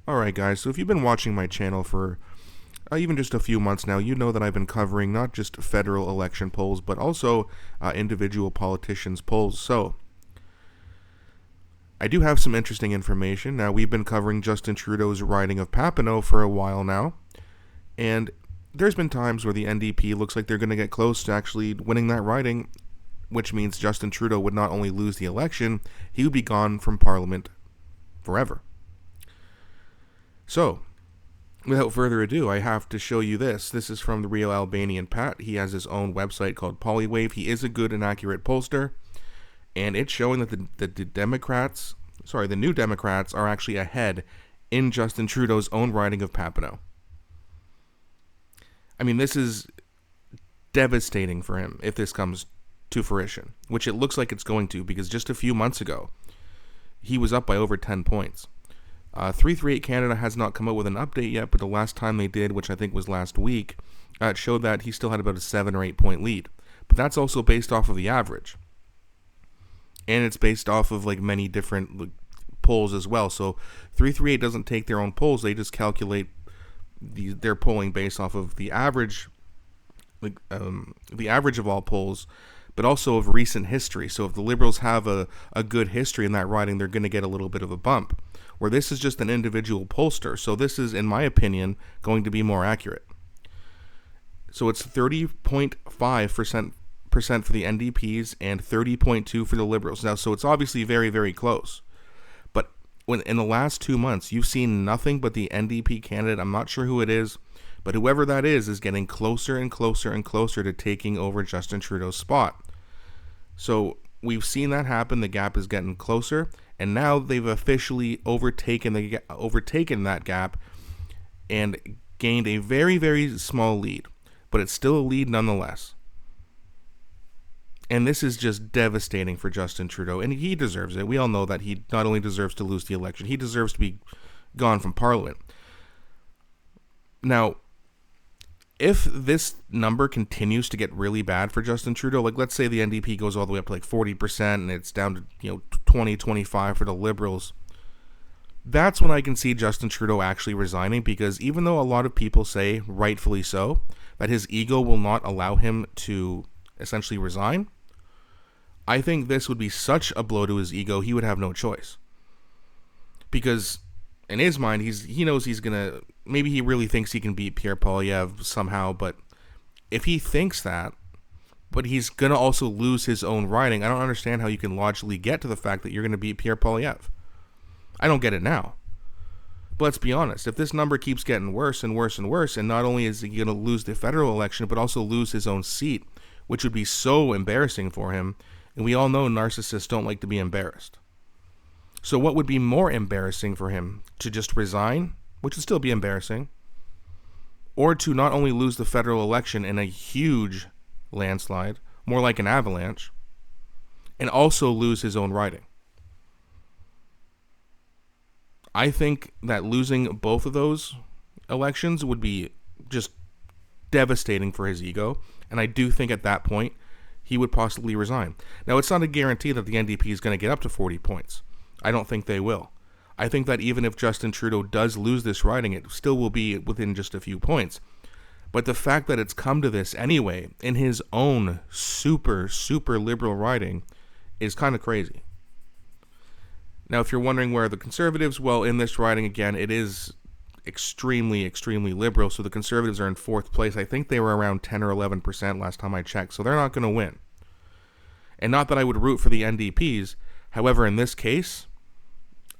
Alright guys, so if you've been watching my channel for even just a few months now, you know that I've been covering not just federal election polls, but also individual politicians' polls. So, I do have some interesting information. Now, we've been covering Justin Trudeau's riding of Papineau for a while now, and there's been times where the NDP looks like they're going to get close to actually winning that riding, which means Justin Trudeau would not only lose the election, he would be gone from Parliament forever. So, without further ado, I have to show you this. This is from the Real Albanian Pat. He has his own website called Polywave. He is a good and accurate pollster, and it's showing that the New Democrats are actually ahead in Justin Trudeau's own riding of Papineau. I mean, this is devastating for him if this comes to fruition, which it looks like it's going to, because just a few months ago, he was up by over 10 points. 338 Canada has not come out with an update yet, but the last time they did, which I think was last week, it showed that he still had about a 7 or 8 point lead. But that's also based off of the average. And it's based off of like many different polls as well. So 338 doesn't take their own polls, they just calculate their polling based off of the average, the average of all polls, but also of recent history. So if the Liberals have a good history in that riding, they're going to get a little bit of a bump. Where this is just an individual pollster. So this is, in my opinion, going to be more accurate. So it's 30.5% for the NDPs and 30.2% for the Liberals. Now, so it's obviously very, very close. But when in the last 2 months, you've seen nothing but the NDP candidate. I'm not sure who it is, but whoever that is getting closer and closer and closer to taking over Justin Trudeau's spot. So we've seen that happen. The gap is getting closer, and now they've officially overtaken that gap and gained a very, very small lead, but it's still a lead nonetheless. And this is just devastating for Justin Trudeau, and he deserves it. We all know that he not only deserves to lose the election, he deserves to be gone from Parliament. Now, if this number continues to get really bad for Justin Trudeau, like let's say the NDP goes all the way up to like 40% and it's down to 20, 25 for the Liberals, that's when I can see Justin Trudeau actually resigning, because even though a lot of people say, rightfully so, that his ego will not allow him to essentially resign, I think this would be such a blow to his ego, he would have no choice. Because in his mind, he knows he's going to, maybe he really thinks he can beat Pierre Poilievre somehow, but if he thinks that, but he's going to also lose his own riding, I don't understand how you can logically get to the fact that you're going to beat Pierre Poilievre. I don't get it now. But let's be honest, if this number keeps getting worse and worse and worse, and not only is he going to lose the federal election, but also lose his own seat, which would be so embarrassing for him, and we all know narcissists don't like to be embarrassed. So what would be more embarrassing for him? To just resign, which would still be embarrassing, or to not only lose the federal election in a huge landslide, more like an avalanche, and also lose his own riding? I think that losing both of those elections would be just devastating for his ego, and I do think at that point he would possibly resign. Now, it's not a guarantee that the NDP is going to get up to 40 points. I don't think they will. I think that even if Justin Trudeau does lose this riding, it still will be within just a few points. But the fact that it's come to this anyway, in his own super, super liberal riding, is kind of crazy. Now, if you're wondering where the Conservatives, well, in this riding, again, it is extremely, extremely liberal. So the Conservatives are in fourth place. I think they were around 10 or 11% last time I checked. So they're not going to win. And not that I would root for the NDPs. However, in this case,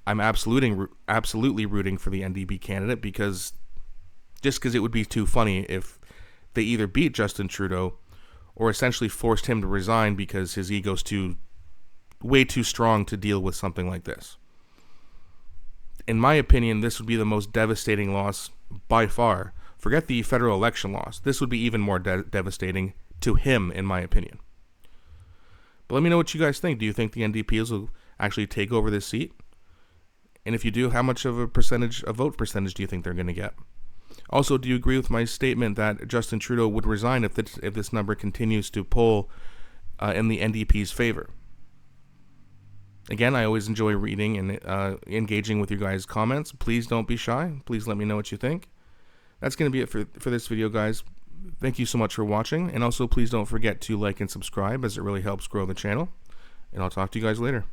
I'm absolutely rooting for the NDP candidate, because it would be too funny if they either beat Justin Trudeau or essentially forced him to resign because his ego's way too strong to deal with something like this. In my opinion, this would be the most devastating loss by far. Forget the federal election loss. This would be even more devastating to him, in my opinion. But let me know what you guys think. Do you think the NDPs will actually take over this seat? And if you do, how much of a vote percentage do you think they're going to get? Also, do you agree with my statement that Justin Trudeau would resign if this number continues to poll in the NDP's favor? Again, I always enjoy reading and engaging with you guys' comments. Please don't be shy. Please let me know what you think. That's going to be it for this video, guys. Thank you so much for watching. And also, please don't forget to like and subscribe, as it really helps grow the channel. And I'll talk to you guys later.